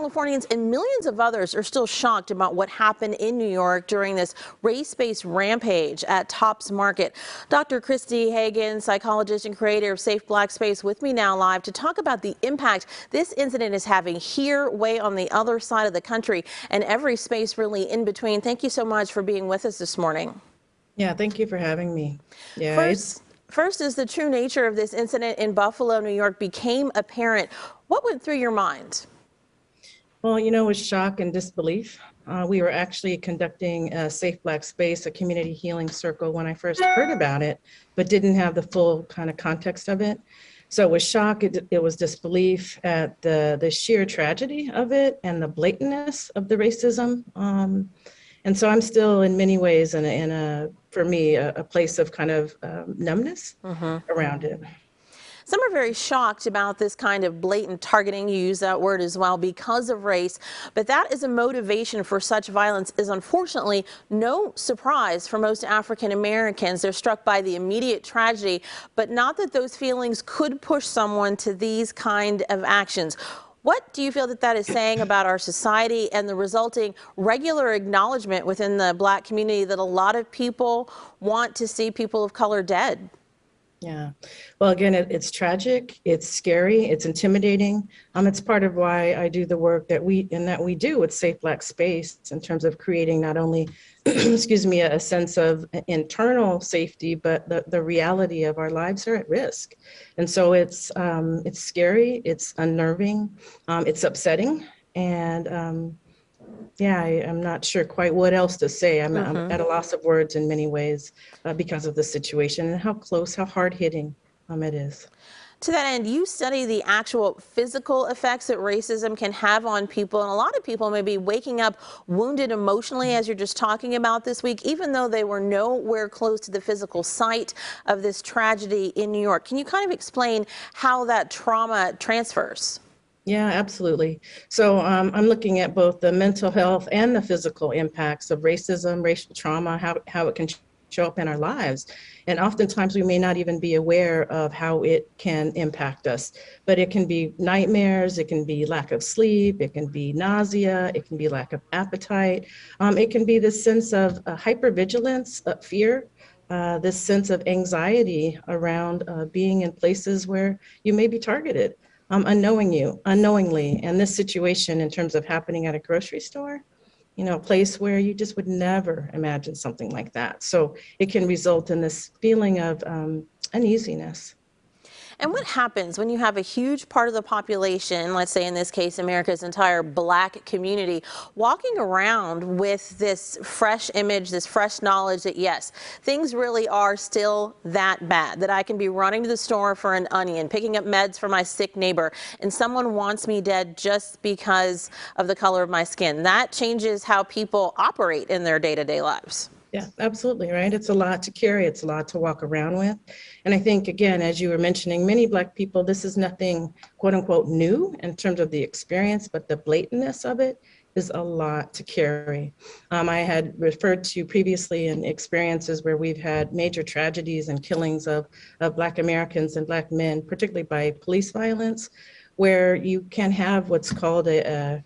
Californians and millions of others are still shocked about what happened in New York during this race-based rampage at Tops Market. Dr. Christy Hagan, psychologist and creator of Safe Black Space, with me now live to talk about the impact this incident is having here, way on the other side of the country, and every space really in between. Thank you so much for being with us this morning. Yeah, thank you for having me. Yeah, First, as the true nature of this incident in Buffalo, New York became apparent, what went through your mind? well, it was shock and disbelief. We were actually conducting a Safe Black Space, a community healing circle, when I first heard about it, but didn't have the full kind of context of it. So it was shock, it was disbelief at the sheer tragedy of it and the blatantness of the racism. And so I'm still in many ways for me, a place of kind of numbness around it. Some are very shocked about this kind of blatant targeting. You use that word as well, because of race. But that is a motivation for such violence is unfortunately no surprise for most African Americans. They're struck by the immediate tragedy, but not that those feelings could push someone to these kind of actions. What do you feel that is saying about our society and the resulting regular acknowledgement within the Black community that a lot of people want to see people of color dead? Yeah. Well, again, it's tragic, it's scary, it's intimidating. It's part of why I do the work that we do with Safe Black Space in terms of creating not only, excuse me, a sense of internal safety, but the reality of our lives are at risk. And so it's scary, it's unnerving, it's upsetting, and yeah, I'm not sure quite what else to say. I'm at a loss of words in many ways because of the situation and how close, how hard-hitting it is. To that end, you study the actual physical effects that racism can have on people, and a lot of people may be waking up wounded emotionally, as you're just talking about this week, even though they were nowhere close to the physical site of this tragedy in New York. Can you kind of explain how that trauma transfers? Yeah, absolutely. So I'm looking at both the mental health and the physical impacts of racism, racial trauma, how it can show up in our lives. And oftentimes we may not even be aware of how it can impact us, but it can be nightmares, it can be lack of sleep, it can be nausea, it can be lack of appetite. It can be this sense of hypervigilance, fear, this sense of anxiety around being in places where you may be targeted. Unknowingly. And this situation in terms of happening at a grocery store, a place where you just would never imagine something like that. So it can result in this feeling of uneasiness. And what happens when you have a huge part of the population, let's say in this case, America's entire Black community, walking around with this fresh image, this fresh knowledge that, yes, things really are still that bad, that I can be running to the store for an onion, picking up meds for my sick neighbor, and someone wants me dead just because of the color of my skin? That changes how people operate in their day-to-day lives. Yeah, absolutely, right? It's a lot to carry. It's a lot to walk around with. And I think, again, as you were mentioning, many Black people, this is nothing, quote unquote, new in terms of the experience, but the blatantness of it is a lot to carry. I had referred to previously in experiences where we've had major tragedies and killings of Black Americans and Black men, particularly by police violence, where you can have what's called a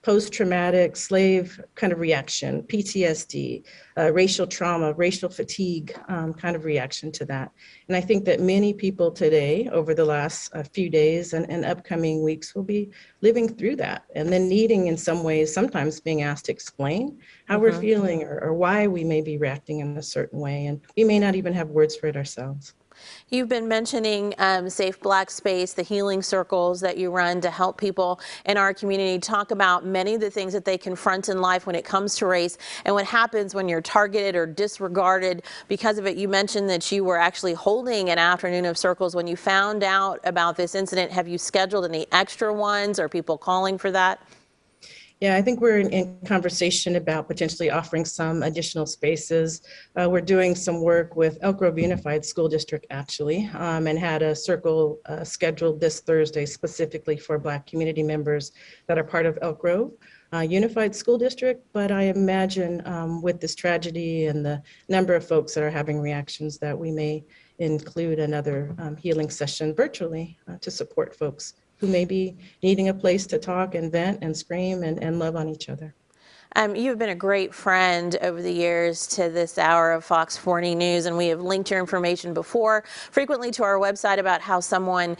post-traumatic slave kind of reaction, PTSD, racial trauma, racial fatigue kind of reaction to that. And I think that many people today, over the last few days and upcoming weeks, will be living through that and then needing in some ways, sometimes being asked to explain how we're feeling or why we may be reacting in a certain way. And we may not even have words for it ourselves. You've been mentioning Safe Black Space, the healing circles that you run to help people in our community talk about many of the things that they confront in life when it comes to race and what happens when you're targeted or disregarded because of it. You mentioned that you were actually holding an afternoon of circles when you found out about this incident. Have you scheduled any extra ones? Are people calling for that? Yeah, I think we're in conversation about potentially offering some additional spaces. We're doing some work with Elk Grove Unified School District, actually, and had a circle scheduled this Thursday specifically for Black community members that are part of Elk Grove Unified School District. But I imagine with this tragedy and the number of folks that are having reactions that we may include another healing session virtually to support folks who may be needing a place to talk and vent and scream and love on each other. You've been a great friend over the years to this hour of Fox 40 News, and we have linked your information before frequently to our website about how someone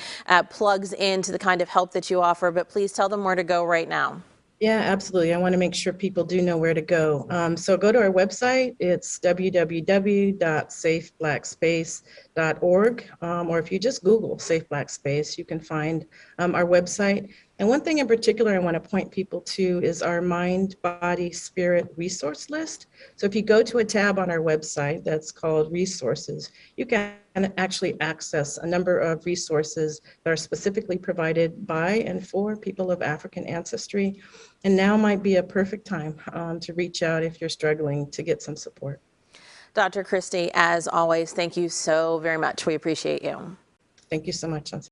plugs into the kind of help that you offer, but please tell them where to go right now. Yeah, absolutely. I want to make sure people do know where to go. So go to our website. It's www.safeblackspace.org, or if you just Google Safe Black Space, you can find our website. And one thing in particular I want to point people to is our Mind, Body, Spirit resource list. So if you go to a tab on our website that's called Resources, you can actually access a number of resources that are specifically provided by and for people of African ancestry. And now might be a perfect time to reach out if you're struggling to get some support. Dr. Christie, as always, thank you so very much. We appreciate you. Thank you so much.